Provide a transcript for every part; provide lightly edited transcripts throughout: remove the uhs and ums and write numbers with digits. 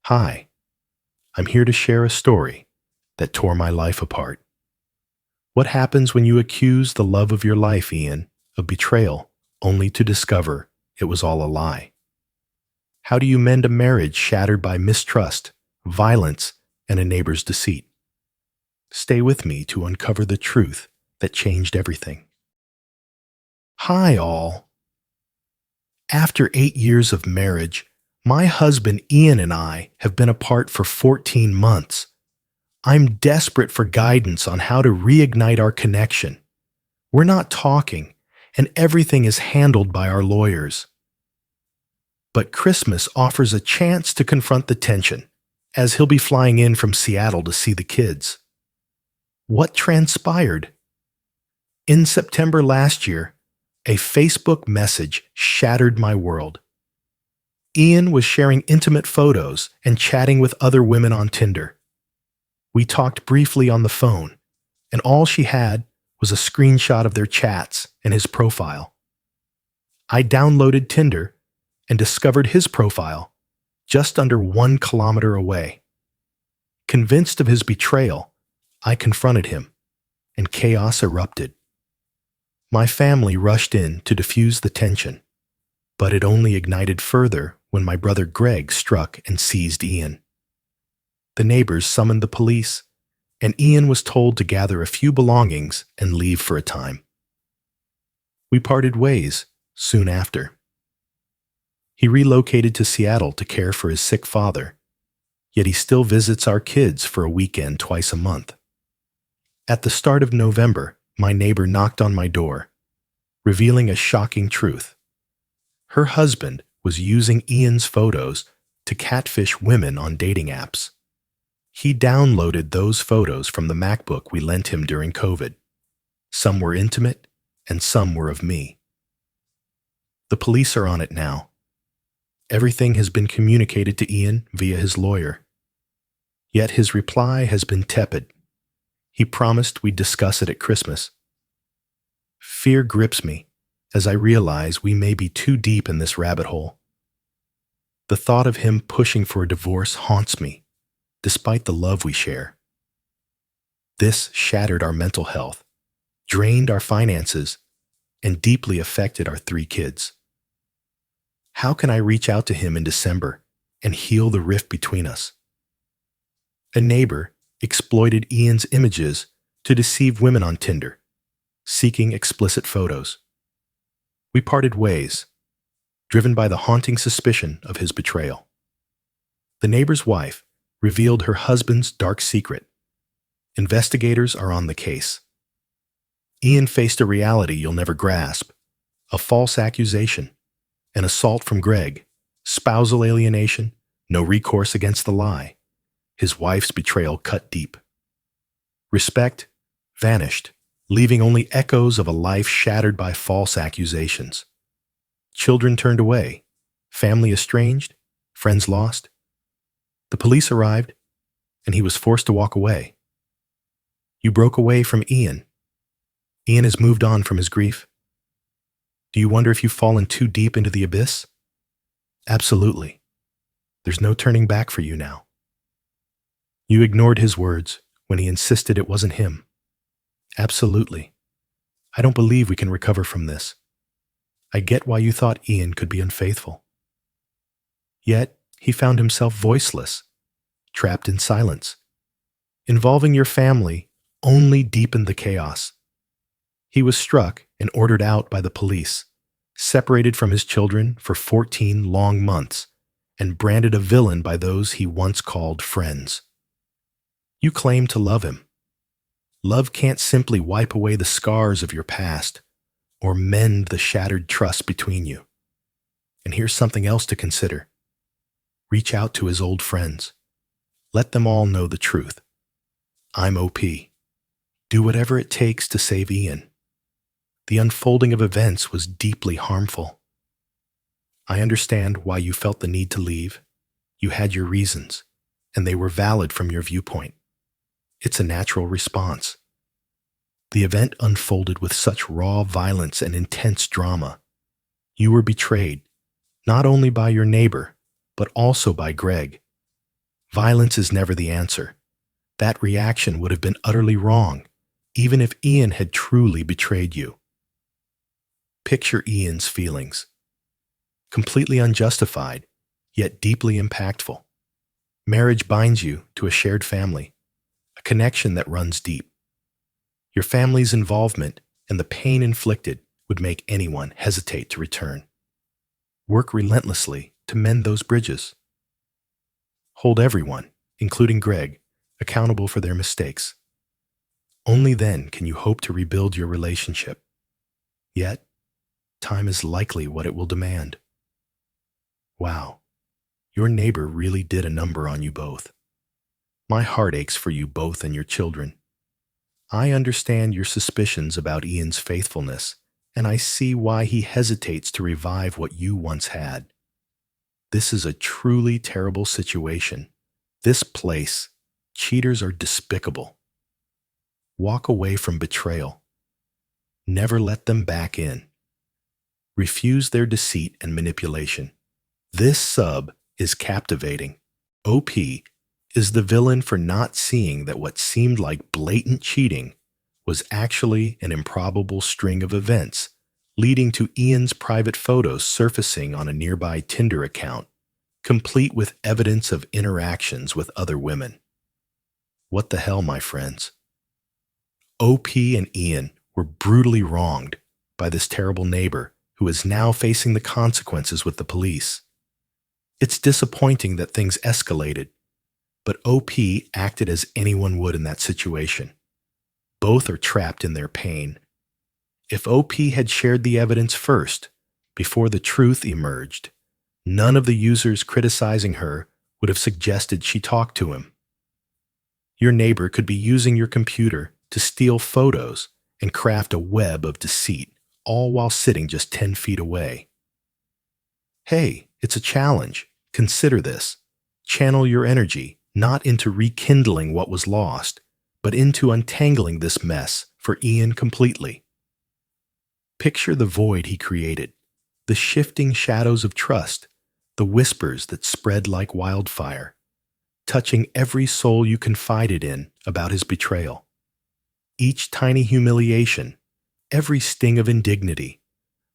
Hi, I'm here to share a story that tore my life apart. What happens when you accuse the love of your life, Ian, of betrayal, only to discover it was all a lie? How do you mend a marriage shattered by mistrust, violence, and a neighbor's deceit? Stay with me to uncover the truth that changed everything. Hi, all. After 8 years of marriage, my husband Ian and I have been apart for 14 months. I'm desperate for guidance on how to reignite our connection. We're not talking, and everything is handled by our lawyers. But Christmas offers a chance to confront the tension, as he'll be flying in from Seattle to see the kids. What transpired? In September last year, a Facebook message shattered my world. Ian was sharing intimate photos and chatting with other women on Tinder. We talked briefly on the phone, and all she had was a screenshot of their chats and his profile. I downloaded Tinder and discovered his profile just under 1 kilometer away. Convinced of his betrayal, I confronted him, and chaos erupted. My family rushed in to diffuse the tension, but it only ignited further when my brother Greg struck and seized Ian. The neighbors summoned the police, and Ian was told to gather a few belongings and leave for a time. We parted ways soon after. He relocated to Seattle to care for his sick father, yet he still visits our kids for a weekend twice a month. At the start of November, my neighbor knocked on my door, revealing a shocking truth. Her husband was using Ian's photos to catfish women on dating apps. He downloaded those photos from the MacBook we lent him during COVID. Some were intimate, and some were of me. The police are on it now. Everything has been communicated to Ian via his lawyer. Yet his reply has been tepid. He promised we'd discuss it at Christmas. Fear grips me as I realize we may be too deep in this rabbit hole. The thought of him pushing for a divorce haunts me, despite the love we share. This shattered our mental health, drained our finances, and deeply affected our 3 kids. How can I reach out to him in December and heal the rift between us? A neighbor exploited Ian's images to deceive women on Tinder, seeking explicit photos. We parted ways, driven by the haunting suspicion of his betrayal. The neighbor's wife revealed her husband's dark secret. Investigators are on the case. Ian faced a reality you'll never grasp: a false accusation, an assault from Greg, spousal alienation, no recourse against the lie. His wife's betrayal cut deep. Respect vanished, leaving only echoes of a life shattered by false accusations. Children turned away, family estranged, friends lost. The police arrived, and he was forced to walk away. You broke away from Ian. Ian has moved on from his grief. Do you wonder if you've fallen too deep into the abyss? Absolutely. There's no turning back for you now. You ignored his words when he insisted it wasn't him. Absolutely. I don't believe we can recover from this. I get why you thought Ian could be unfaithful. Yet, he found himself voiceless, trapped in silence. Involving your family only deepened the chaos. He was struck and ordered out by the police, separated from his children for 14 long months, and branded a villain by those he once called friends. You claim to love him. Love can't simply wipe away the scars of your past or mend the shattered trust between you. And here's something else to consider. Reach out to his old friends. Let them all know the truth. I'm OP. Do whatever it takes to save Ian. The unfolding of events was deeply harmful. I understand why you felt the need to leave. You had your reasons, and they were valid from your viewpoint. It's a natural response. The event unfolded with such raw violence and intense drama. You were betrayed, not only by your neighbor, but also by Greg. Violence is never the answer. That reaction would have been utterly wrong, even if Ian had truly betrayed you. Picture Ian's feelings. Completely unjustified, yet deeply impactful. Marriage binds you to a shared family, a connection that runs deep. Your family's involvement and the pain inflicted would make anyone hesitate to return. Work relentlessly to mend those bridges. Hold everyone, including Greg, accountable for their mistakes. Only then can you hope to rebuild your relationship. Yet, time is likely what it will demand. Wow, your neighbor really did a number on you both. My heart aches for you both and your children. I understand your suspicions about Ian's faithfulness, and I see why he hesitates to revive what you once had. This is a truly terrible situation. This place, cheaters are despicable. Walk away from betrayal. Never let them back in. Refuse their deceit and manipulation. This sub is captivating. OP is the villain for not seeing that what seemed like blatant cheating was actually an improbable string of events leading to Ian's private photos surfacing on a nearby Tinder account, complete with evidence of interactions with other women. What the hell, my friends? OP and Ian were brutally wronged by this terrible neighbor who is now facing the consequences with the police. It's disappointing that things escalated, but OP acted as anyone would in that situation. Both are trapped in their pain. If OP had shared the evidence first, before the truth emerged, none of the users criticizing her would have suggested she talk to him. Your neighbor could be using your computer to steal photos and craft a web of deceit, all while sitting just 10 feet away. Hey, it's a challenge. Consider this. Channel your energy not into rekindling what was lost, but into untangling this mess for Ian completely. Picture the void he created, the shifting shadows of trust, the whispers that spread like wildfire, touching every soul you confided in about his betrayal. Each tiny humiliation, every sting of indignity,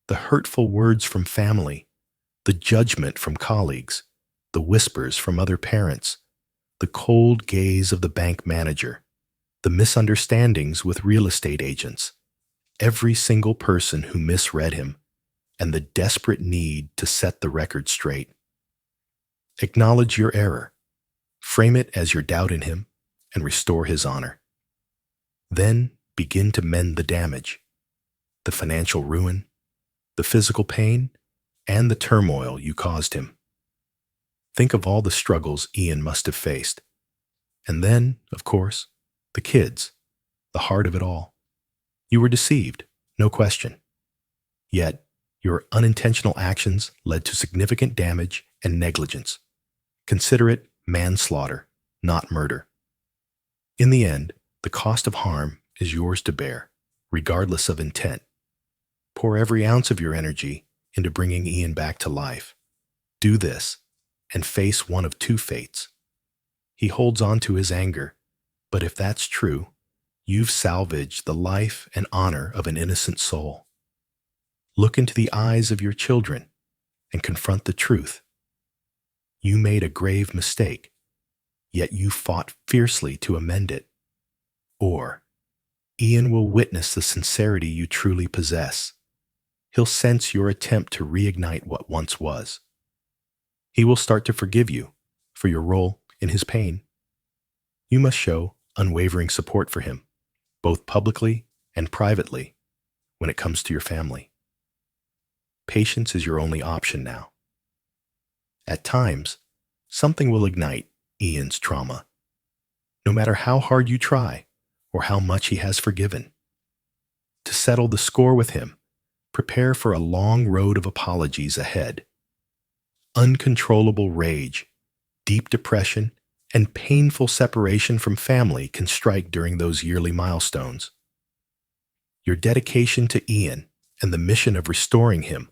the hurtful words from family, the judgment from colleagues, the whispers from other parents, the cold gaze of the bank manager, the misunderstandings with real estate agents, every single person who misread him, and the desperate need to set the record straight. Acknowledge your error, frame it as your doubt in him, and restore his honor. Then begin to mend the damage, the financial ruin, the physical pain, and the turmoil you caused him. Think of all the struggles Ian must have faced. And then, of course, the kids, the heart of it all. You were deceived, no question. Yet, your unintentional actions led to significant damage and negligence. Consider it manslaughter, not murder. In the end, the cost of harm is yours to bear, regardless of intent. Pour every ounce of your energy into bringing Ian back to life. Do this, and face one of two fates. He holds on to his anger, but if that's true, you've salvaged the life and honor of an innocent soul. Look into the eyes of your children and confront the truth. You made a grave mistake, yet you fought fiercely to amend it. Or, Ian will witness the sincerity you truly possess. He'll sense your attempt to reignite what once was. He will start to forgive you for your role in his pain. You must show unwavering support for him, both publicly and privately, when it comes to your family. Patience is your only option now. At times, something will ignite Ian's trauma, no matter how hard you try or how much he has forgiven. To settle the score with him, prepare for a long road of apologies ahead. Uncontrollable rage, deep depression, and painful separation from family can strike during those yearly milestones. Your dedication to Ian and the mission of restoring him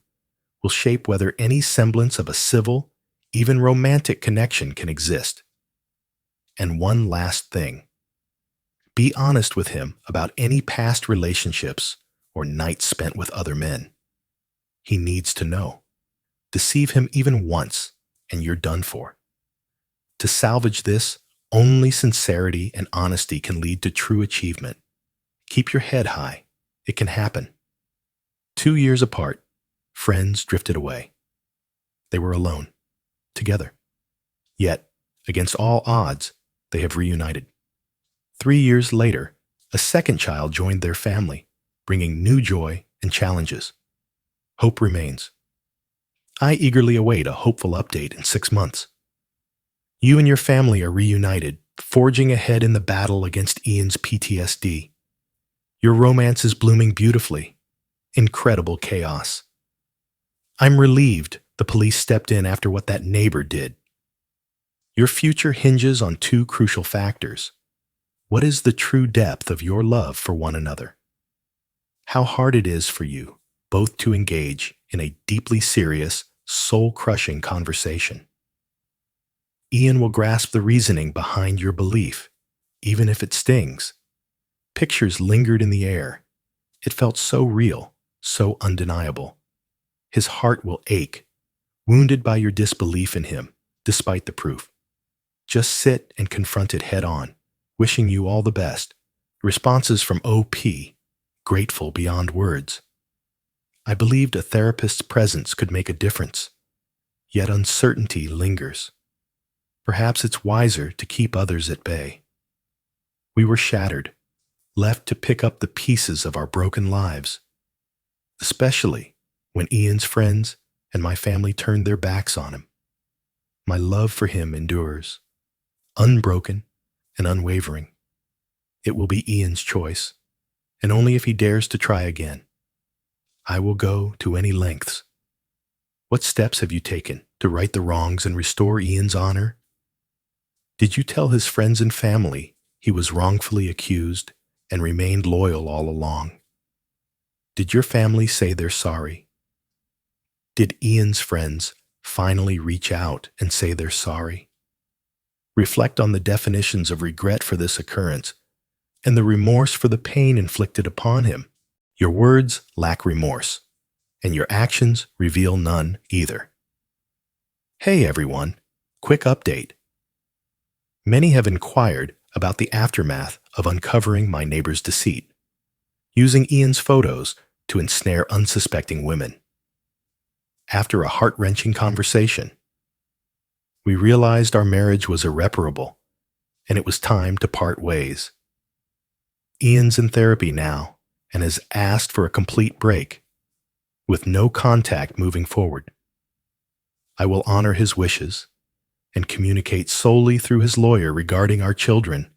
will shape whether any semblance of a civil, even romantic connection can exist. And one last thing. Be honest with him about any past relationships or nights spent with other men. He needs to know. Deceive him even once, and you're done for. To salvage this, only sincerity and honesty can lead to true achievement. Keep your head high. It can happen. 2 years apart, friends drifted away. They were alone, together. Yet, against all odds, they have reunited. 3 years later, a second child joined their family, bringing new joy and challenges. Hope remains. I eagerly await a hopeful update in 6 months. You and your family are reunited, forging ahead in the battle against Ian's PTSD. Your romance is blooming beautifully. Incredible chaos. I'm relieved the police stepped in after what that neighbor did. Your future hinges on 2 crucial factors. What is the true depth of your love for one another? How hard it is for you both to engage in a deeply serious, soul-crushing conversation. Ian will grasp the reasoning behind your belief, even if it stings. Pictures lingered in the air. It felt so real, so undeniable. His heart will ache, wounded by your disbelief in him, despite the proof. Just sit and confront it head on, wishing you all the best. Responses from OP, grateful beyond words. I believed a therapist's presence could make a difference, yet uncertainty lingers. Perhaps it's wiser to keep others at bay. We were shattered, left to pick up the pieces of our broken lives, especially when Ian's friends and my family turned their backs on him. My love for him endures, unbroken and unwavering. It will be Ian's choice, and only if he dares to try again. I will go to any lengths. What steps have you taken to right the wrongs and restore Ian's honor? Did you tell his friends and family he was wrongfully accused and remained loyal all along? Did your family say they're sorry? Did Ian's friends finally reach out and say they're sorry? Reflect on the definitions of regret for this occurrence and the remorse for the pain inflicted upon him. Your words lack remorse, and your actions reveal none either. Hey everyone, quick update. Many have inquired about the aftermath of uncovering my neighbor's deceit, using Ian's photos to ensnare unsuspecting women. After a heart-wrenching conversation, we realized our marriage was irreparable, and it was time to part ways. Ian's in therapy now and has asked for a complete break, with no contact moving forward. I will honor his wishes and communicate solely through his lawyer regarding our children.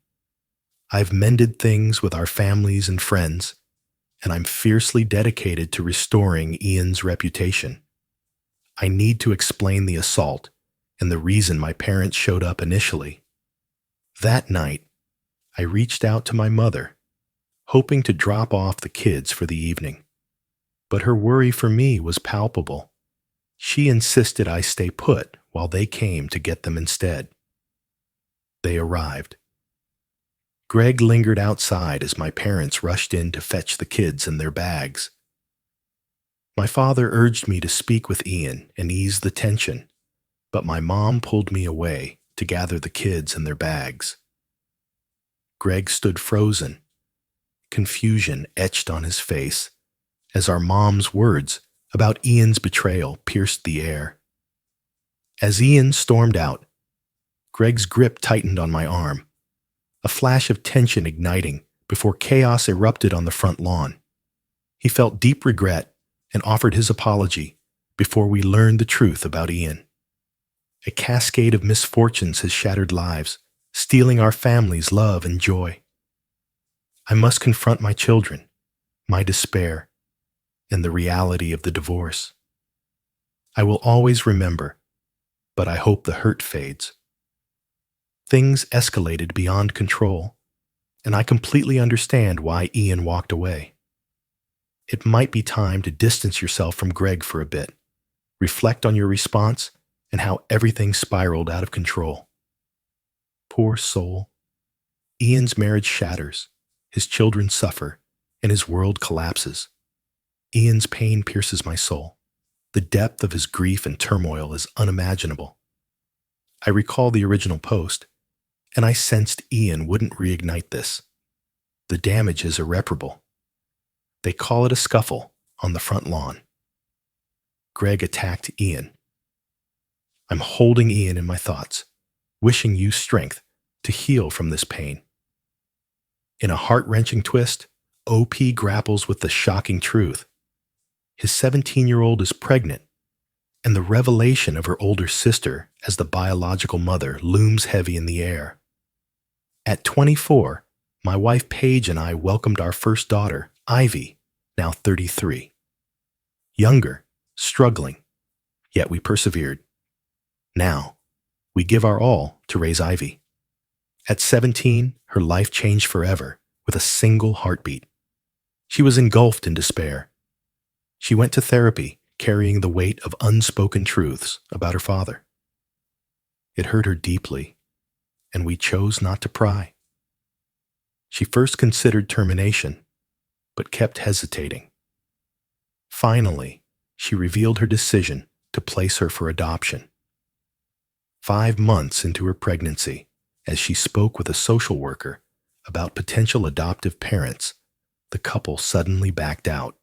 I've mended things with our families and friends, and I'm fiercely dedicated to restoring Ian's reputation. I need to explain the assault and the reason my parents showed up initially. That night, I reached out to my mother, hoping to drop off the kids for the evening. But her worry for me was palpable. She insisted I stay put while they came to get them instead. They arrived. Greg lingered outside as my parents rushed in to fetch the kids and their bags. My father urged me to speak with Ian and ease the tension, but my mom pulled me away to gather the kids and their bags. Greg stood frozen, confusion etched on his face as our mom's words about Ian's betrayal pierced the air. As Ian stormed out, Greg's grip tightened on my arm, a flash of tension igniting before chaos erupted on the front lawn. He felt deep regret and offered his apology before we learned the truth about Ian. A cascade of misfortunes has shattered lives, stealing our family's love and joy. I must confront my children, my despair, and the reality of the divorce. I will always remember, but I hope the hurt fades. Things escalated beyond control, and I completely understand why Ian walked away. It might be time to distance yourself from Greg for a bit. Reflect on your response and how everything spiraled out of control. Poor soul. Ian's marriage shatters, his children suffer, and his world collapses. Ian's pain pierces my soul. The depth of his grief and turmoil is unimaginable. I recall the original post, and I sensed Ian wouldn't reignite this. The damage is irreparable. They call it a scuffle on the front lawn. Greg attacked Ian. I'm holding Ian in my thoughts, wishing you strength to heal from this pain. In a heart-wrenching twist, OP grapples with the shocking truth. His 17-year-old is pregnant, and the revelation of her older sister as the biological mother looms heavy in the air. At 24, my wife Paige and I welcomed our first daughter, Ivy, now 33. Younger, struggling, yet we persevered. Now, we give our all to raise Ivy. At 17, her life changed forever with a single heartbeat. She was engulfed in despair. She went to therapy, carrying the weight of unspoken truths about her father. It hurt her deeply, and we chose not to pry. She first considered termination, but kept hesitating. Finally, she revealed her decision to place her for adoption. 5 months into her pregnancy, as she spoke with a social worker about potential adoptive parents, the couple suddenly backed out.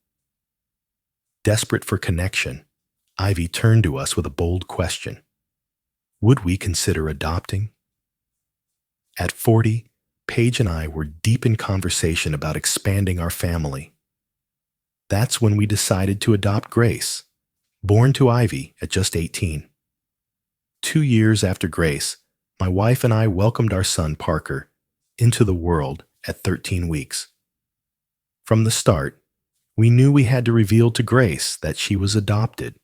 Desperate for connection, Ivy turned to us with a bold question. Would we consider adopting? At 40, Paige and I were deep in conversation about expanding our family. That's when we decided to adopt Grace, born to Ivy at just 18. 2 years after Grace, my wife and I welcomed our son Parker into the world at 13 weeks. From the start, we knew we had to reveal to Grace that she was adopted.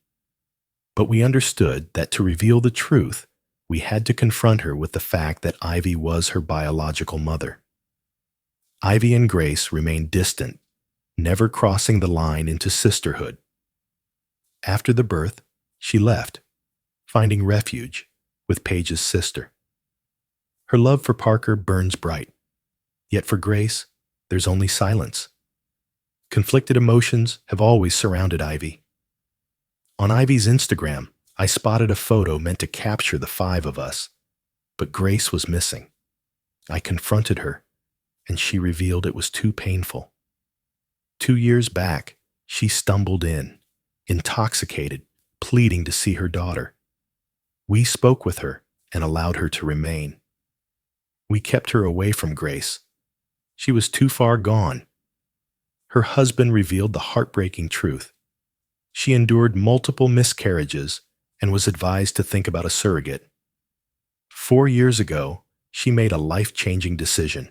But we understood that to reveal the truth, we had to confront her with the fact that Ivy was her biological mother. Ivy and Grace remained distant, never crossing the line into sisterhood. After the birth, she left, finding refuge with Paige's sister. Her love for Parker burns bright, yet for Grace, there's only silence. Conflicted emotions have always surrounded Ivy. On Ivy's Instagram, I spotted a photo meant to capture the 5 of us, but Grace was missing. I confronted her, and she revealed it was too painful. 2 years back, she stumbled in, intoxicated, pleading to see her daughter. We spoke with her and allowed her to remain. We kept her away from Grace. She was too far gone. Her husband revealed the heartbreaking truth. She endured multiple miscarriages and was advised to think about a surrogate. 4 years ago, she made a life-changing decision.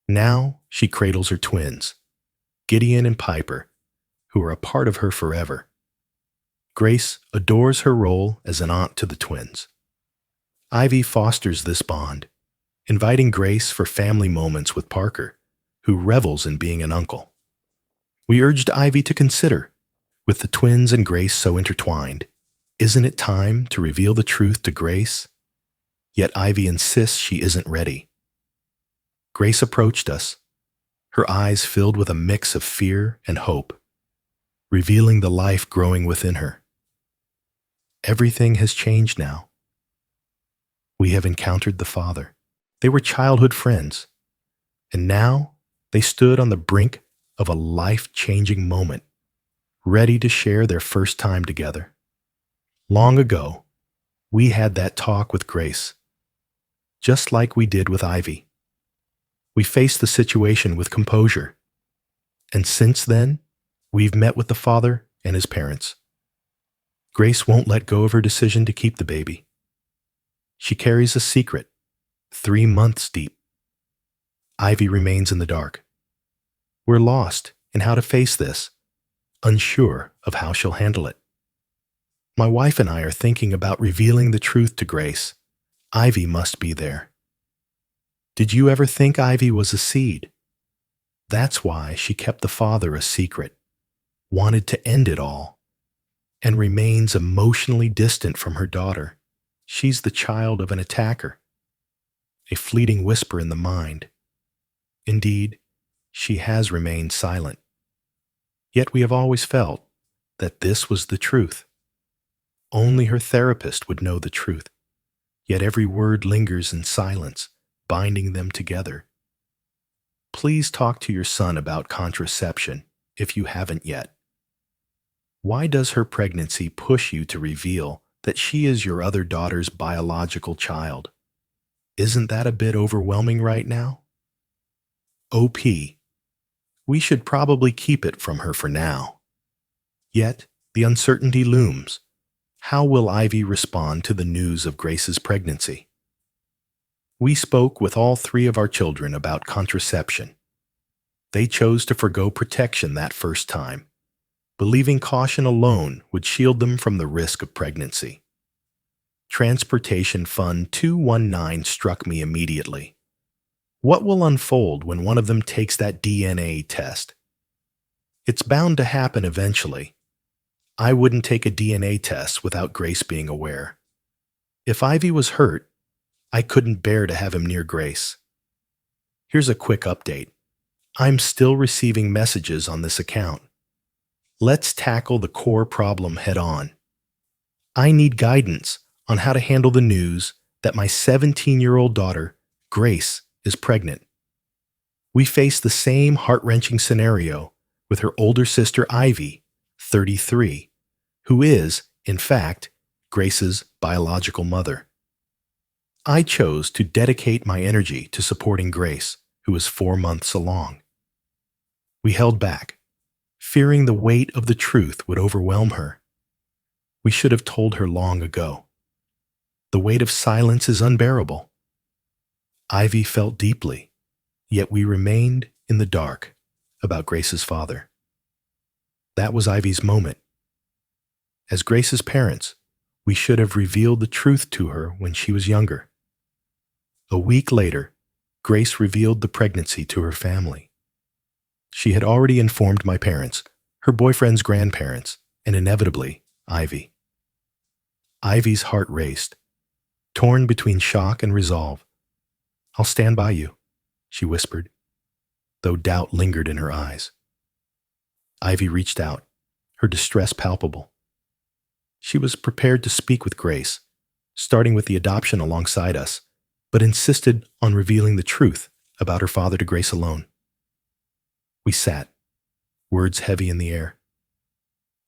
Now, she cradles her twins, Gideon and Piper, who are a part of her forever. Grace adores her role as an aunt to the twins. Ivy fosters this bond, inviting Grace for family moments with Parker, who revels in being an uncle. We urged Ivy to consider, with the twins and Grace so intertwined, isn't it time to reveal the truth to Grace? Yet Ivy insists she isn't ready. Grace approached us, her eyes filled with a mix of fear and hope, revealing the life growing within her. Everything has changed now. We have encountered the father. They were childhood friends, and now they stood on the brink of a life-changing moment, ready to share their first time together. Long ago, we had that talk with Grace, just like we did with Ivy. We faced the situation with composure, and since then, we've met with the father and his parents. Grace won't let go of her decision to keep the baby. She carries a secret, 3 months deep. Ivy remains in the dark. We're lost in how to face this, unsure of how she'll handle it. My wife and I are thinking about revealing the truth to Grace. Ivy must be there. Did you ever think Ivy was a seed? That's why she kept the father a secret, wanted to end it all, and remains emotionally distant from her daughter. She's the child of an attacker. a fleeting whisper in the mind. Indeed, she has remained silent. Yet we have always felt that this was the truth. Only her therapist would know the truth, yet every word lingers in silence, binding them together. Please talk to your son about contraception if you haven't yet. Why does her pregnancy push you to reveal that she is your other daughter's biological child? Isn't that a bit overwhelming right now? OP, we should probably keep it from her for now. Yet, the uncertainty looms. How will Ivy respond to the news of Grace's pregnancy? We spoke with all three of our children about contraception. They chose to forgo protection that first time, believing caution alone would shield them from the risk of pregnancy. Transportation Fund 219 struck me immediately. What will unfold when one of them takes that DNA test? It's bound to happen eventually. I wouldn't take a DNA test without Grace being aware. If Ivy was hurt, I couldn't bear to have him near Grace. Here's a quick update. I'm still receiving messages on this account. Let's tackle the core problem head on. I need guidance on how to handle the news that my 17-year-old daughter, Grace, is pregnant. We face the same heart-wrenching scenario with her older sister Ivy, 33, who is, in fact, Grace's biological mother. I chose to dedicate my energy to supporting Grace, who is 4 months along. We held back, fearing the weight of the truth would overwhelm her. We should have told her long ago. The weight of silence is unbearable. Ivy felt deeply, yet we remained in the dark about Grace's father. That was Ivy's moment. As Grace's parents, we should have revealed the truth to her when she was younger. A week later, Grace revealed the pregnancy to her family. She had already informed my parents, her boyfriend's grandparents, and inevitably, Ivy. Ivy's heart raced, torn between shock and resolve. "I'll stand by you," she whispered, though doubt lingered in her eyes. Ivy reached out, her distress palpable. She was prepared to speak with Grace, starting with the adoption alongside us, but insisted on revealing the truth about her father to Grace alone. We sat, words heavy in the air.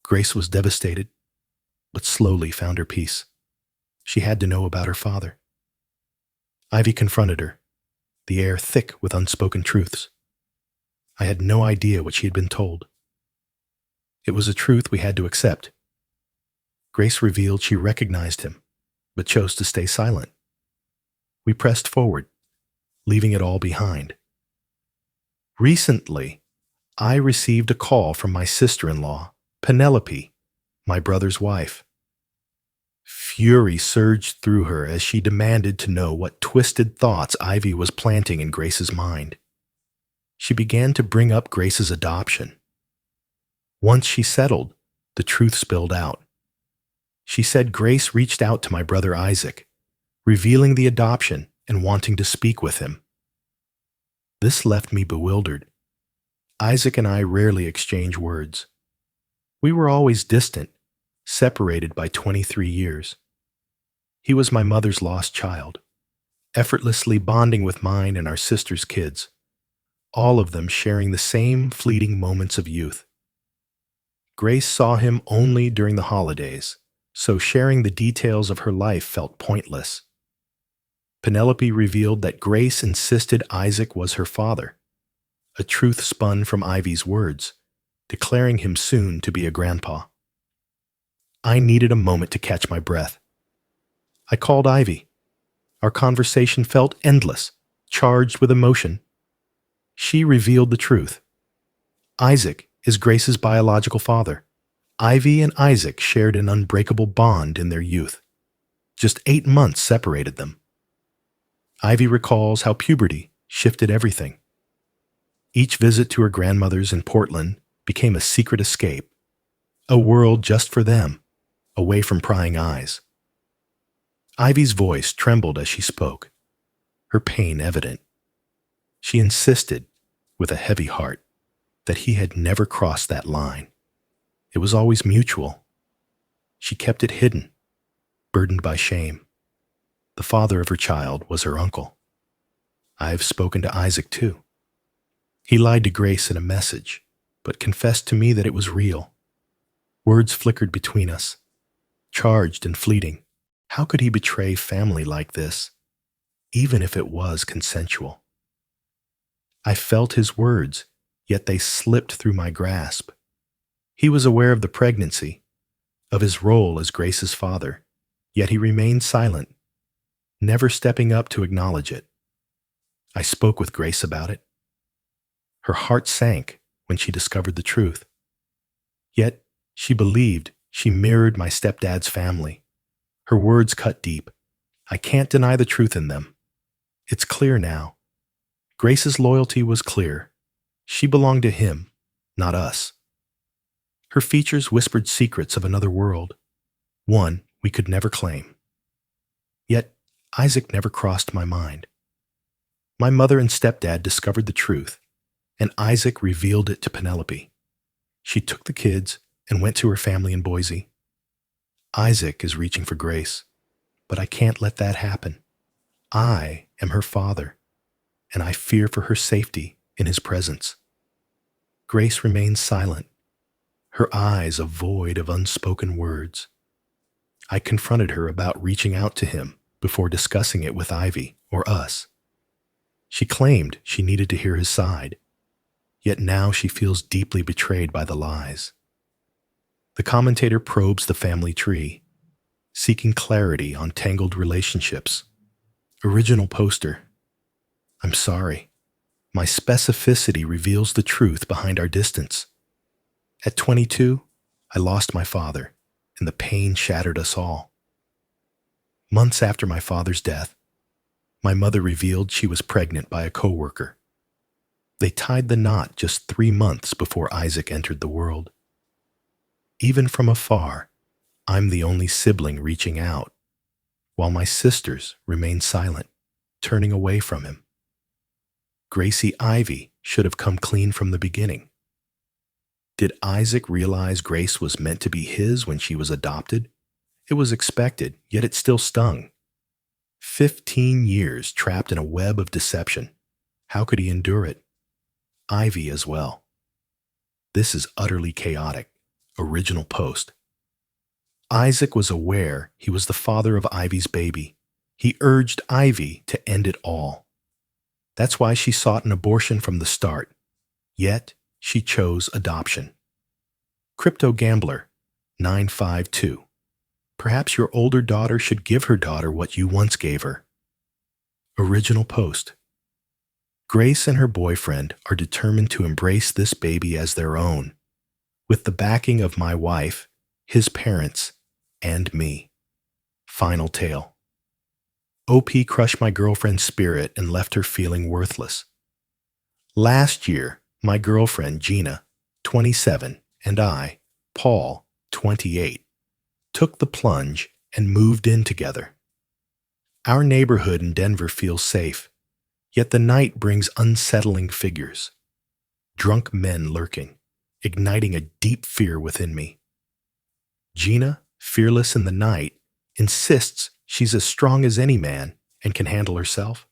Grace was devastated, but slowly found her peace. She had to know about her father. Ivy confronted her, the air thick with unspoken truths. I had no idea what she had been told. It was a truth we had to accept. Grace revealed she recognized him, but chose to stay silent. We pressed forward, leaving it all behind. Recently, I received a call from my sister-in-law, Penelope, my brother's wife. Fury surged through her as she demanded to know what twisted thoughts Ivy was planting in Grace's mind. She began to bring up Grace's adoption. Once she settled, the truth spilled out. She said Grace reached out to my brother Isaac, revealing the adoption and wanting to speak with him. This left me bewildered. Isaac and I rarely exchange words. We were always distant, separated by 23 years. He was my mother's lost child, effortlessly bonding with mine and our sister's kids, all of them sharing the same fleeting moments of youth. Grace saw him only during the holidays, so sharing the details of her life felt pointless. Penelope revealed that Grace insisted Isaac was her father, a truth spun from Ivy's words, declaring him soon to be a grandpa. I needed a moment to catch my breath. I called Ivy. Our conversation felt endless, charged with emotion. She revealed the truth. Isaac is Grace's biological father. Ivy and Isaac shared an unbreakable bond in their youth. Just 8 months separated them. Ivy recalls how puberty shifted everything. Each visit to her grandmother's in Portland became a secret escape, a world just for them, away from prying eyes. Ivy's voice trembled as she spoke. her pain evident. She insisted, with a heavy heart, that he had never crossed that line. It was always mutual. She kept it hidden, burdened by shame. The father of her child was her uncle. I have spoken to Isaac too. He lied to Grace in a message, but confessed to me that it was real. Words flickered between us, charged and fleeting. How could he betray family like this, even if it was consensual? I felt his words, yet they slipped through my grasp. He was aware of the pregnancy, of his role as Grace's father, yet he remained silent, never stepping up to acknowledge it. I spoke with Grace about it. Her heart sank when she discovered the truth. Yet she believed she mirrored my stepdad's family. Her words cut deep. I can't deny the truth in them. It's clear now. Grace's loyalty was clear. She belonged to him, not us. Her features whispered secrets of another world, one we could never claim. Yet Isaac never crossed my mind. My mother and stepdad discovered the truth, and Isaac revealed it to Penelope. She took the kids and went to her family in Boise. Isaac is reaching for Grace, but I can't let that happen. I am her father, and I fear for her safety in his presence. Grace remains silent, her eyes a void of unspoken words. I confronted her about reaching out to him before discussing it with Ivy or us. She claimed she needed to hear his side, yet now she feels deeply betrayed by the lies. The commentator probes the family tree, seeking clarity on tangled relationships. Original poster. I'm sorry. My specificity reveals the truth behind our distance. At 22, I lost my father, and the pain shattered us all. Months after my father's death, my mother revealed she was pregnant by a coworker. They tied the knot just 3 months before Isaac entered the world. Even from afar, I'm the only sibling reaching out, while my sisters remain silent, turning away from him. Gracie Ivy should have come clean from the beginning. Did Isaac realize Grace was meant to be his when she was adopted? It was expected, yet it still stung. 15 years trapped in a web of deception. How could he endure it? Ivy as well. This is utterly chaotic. Original post. Isaac was aware he was the father of Ivy's baby. He urged Ivy to end it all. That's why she sought an abortion from the start. Yet, she chose adoption. Crypto Gambler 952. Perhaps your older daughter should give her daughter what you once gave her. Original post. Grace and her boyfriend are determined to embrace this baby as their own, with the backing of my wife, his parents, and me. Final tale. OP crushed my girlfriend's spirit and left her feeling worthless. Last year, my girlfriend, Gina, 27, and I, Paul, 28, took the plunge and moved in together. Our neighborhood in Denver feels safe, yet the night brings unsettling figures. Drunk men lurking, igniting a deep fear within me. Gina, fearless in the night, insists she's as strong as any man and can handle herself.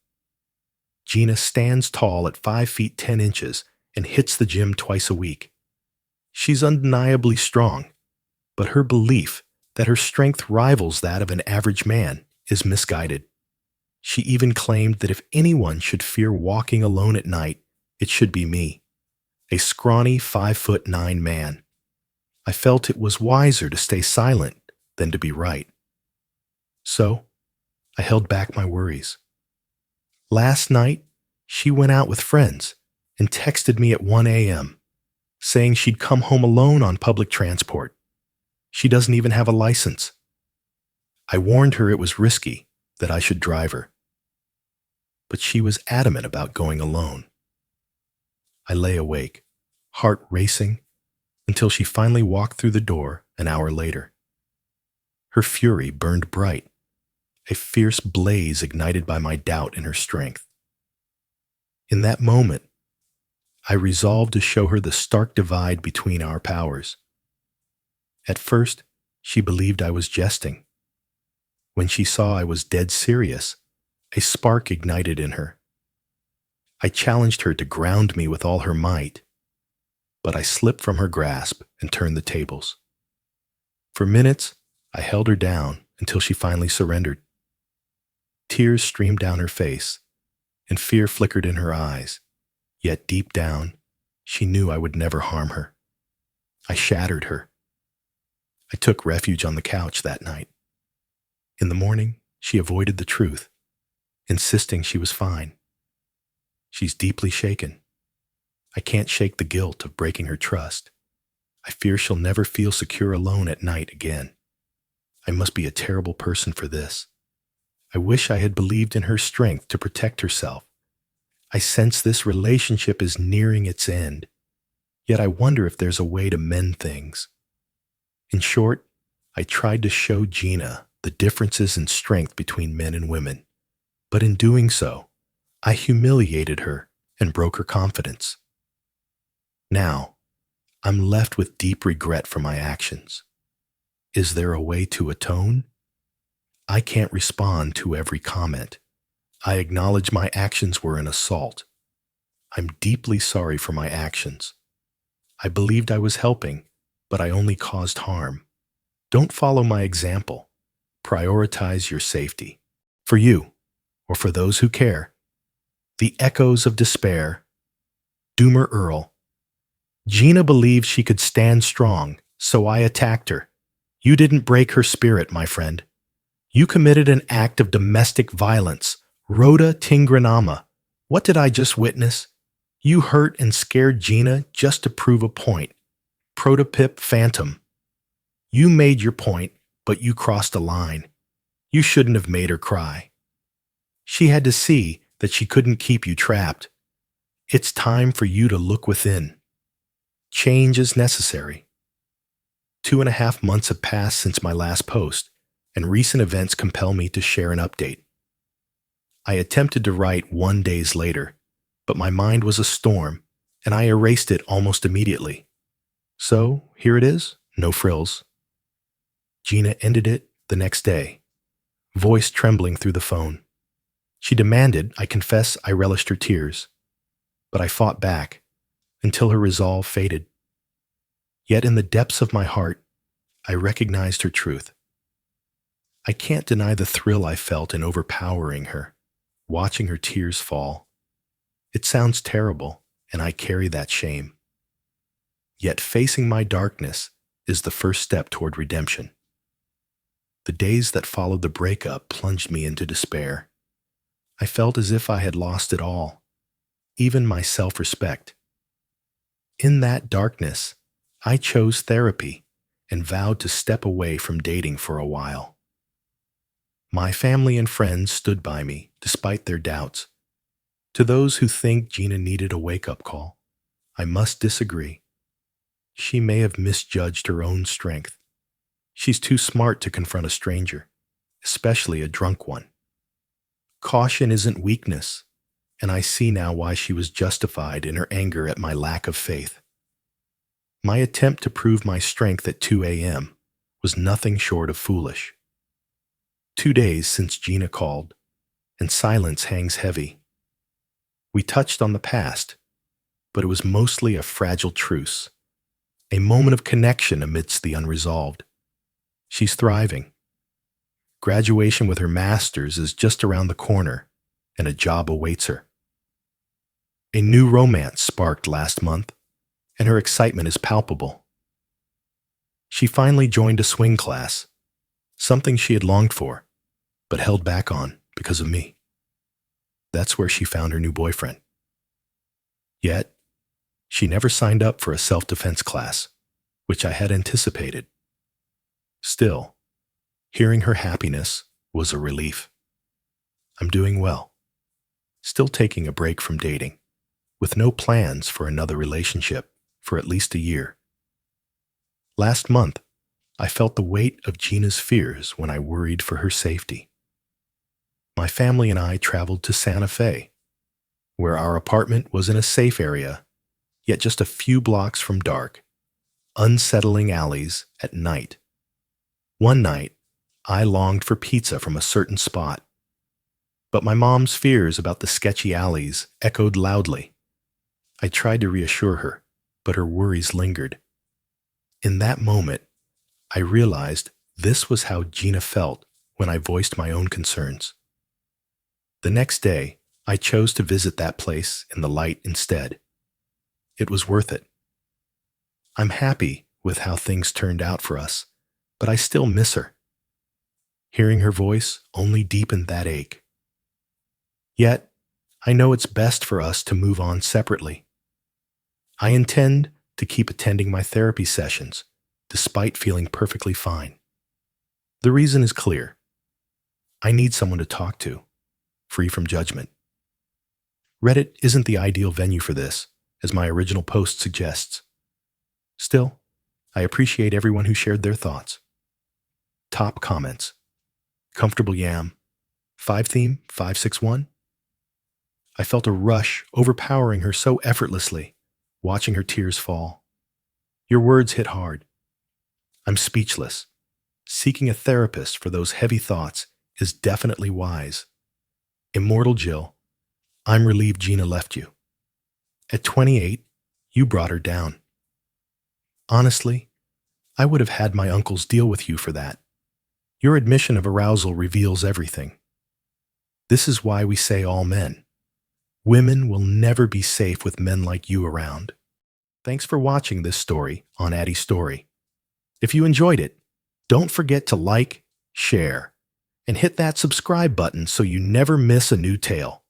Gina stands tall at 5 feet 10 inches and hits the gym twice a week. She's undeniably strong, but her belief that her strength rivals that of an average man is misguided. She even claimed that if anyone should fear walking alone at night, it should be me, a scrawny 5'9" man. I felt it was wiser to stay silent than to be right. So, I held back my worries. Last night, she went out with friends and texted me at 1 a.m., saying she'd come home alone on public transport. She doesn't even have a license. I warned her it was risky, that I should drive her. But she was adamant about going alone. I lay awake, heart racing, until she finally walked through the door an hour later. Her fury burned bright, a fierce blaze ignited by my doubt in her strength. In that moment, I resolved to show her the stark divide between our powers. At first, she believed I was jesting. When she saw I was dead serious, a spark ignited in her. I challenged her to ground me with all her might, but I slipped from her grasp and turned the tables. For minutes, I held her down until she finally surrendered. Tears streamed down her face, and fear flickered in her eyes, yet deep down, she knew I would never harm her. I shattered her. I took refuge on the couch that night. In the morning, she avoided the truth, insisting she was fine. She's deeply shaken. I can't shake the guilt of breaking her trust. I fear she'll never feel secure alone at night again. I must be a terrible person for this. I wish I had believed in her strength to protect herself. I sense this relationship is nearing its end, yet I wonder if there's a way to mend things. In short, I tried to show Gina the differences in strength between men and women, but in doing so, I humiliated her and broke her confidence. Now, I'm left with deep regret for my actions. Is there a way to atone? I can't respond to every comment. I acknowledge my actions were an assault. I'm deeply sorry for my actions. I believed I was helping, but I only caused harm. Don't follow my example. Prioritize your safety. For you, or for those who care. The Echoes of Despair. Doomer Earl. Gina believed she could stand strong, so I attacked her. You didn't break her spirit, my friend. You committed an act of domestic violence. Rhoda Tingranama. What did I just witness? You hurt and scared Gina just to prove a point. Protopip Phantom. You made your point, but you crossed a line. You shouldn't have made her cry. She had to see that she couldn't keep you trapped. It's time for you to look within. Change is necessary. 2.5 months have passed since my last post, and recent events compel me to share an update. I attempted to write 1 day later, but my mind was a storm, and I erased it almost immediately. So, here it is, no frills. Gina ended it the next day, voice trembling through the phone. She demanded I confess I relished her tears, but I fought back until her resolve faded. Yet in the depths of my heart, I recognized her truth. I can't deny the thrill I felt in overpowering her, watching her tears fall. It sounds terrible, and I carry that shame. Yet facing my darkness is the first step toward redemption. The days that followed the breakup plunged me into despair. I felt as if I had lost it all, even my self-respect. In that darkness, I chose therapy and vowed to step away from dating for a while. My family and friends stood by me despite their doubts. To those who think Gina needed a wake-up call, I must disagree. She may have misjudged her own strength. She's too smart to confront a stranger, especially a drunk one. Caution isn't weakness, and I see now why she was justified in her anger at my lack of faith. My attempt to prove my strength at 2 a.m. was nothing short of foolish. 2 days since Gina called, and silence hangs heavy. We touched on the past, but it was mostly a fragile truce, a moment of connection amidst the unresolved. She's thriving. Graduation with her master's is just around the corner, and a job awaits her. A new romance sparked last month, and her excitement is palpable. She finally joined a swing class, something she had longed for, but held back on because of me. That's where she found her new boyfriend. Yet, she never signed up for a self-defense class, which I had anticipated. Still, hearing her happiness was a relief. I'm doing well, still taking a break from dating, with no plans for another relationship for at least a year. Last month, I felt the weight of Gina's fears when I worried for her safety. My family and I traveled to Santa Fe, where our apartment was in a safe area, yet just a few blocks from dark, unsettling alleys at night. One night, I longed for pizza from a certain spot, but my mom's fears about the sketchy alleys echoed loudly. I tried to reassure her, but her worries lingered. In that moment, I realized this was how Gina felt when I voiced my own concerns. The next day, I chose to visit that place in the light instead. It was worth it. I'm happy with how things turned out for us, but I still miss her. Hearing her voice only deepened that ache. Yet, I know it's best for us to move on separately. I intend to keep attending my therapy sessions, despite feeling perfectly fine. The reason is clear. I need someone to talk to, free from judgment. Reddit isn't the ideal venue for this, as my original post suggests. Still, I appreciate everyone who shared their thoughts. Top comments. Comfortable Yam. 5theme 561. I felt a rush overpowering her so effortlessly, watching her tears fall. Your words hit hard. I'm speechless. Seeking a therapist for those heavy thoughts is definitely wise. Immortal Jill. I'm relieved Gina left you. At 28, you brought her down. Honestly, I would have had my uncles deal with you for that. Your admission of arousal reveals everything. This is why we say all men. Women will never be safe with men like you around. Thanks for watching this story on Addy Story. If you enjoyed it, don't forget to like, share, and hit that subscribe button so you never miss a new tale.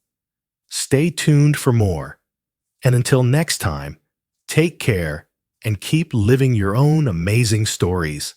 Stay tuned for more. And until next time, take care and keep living your own amazing stories.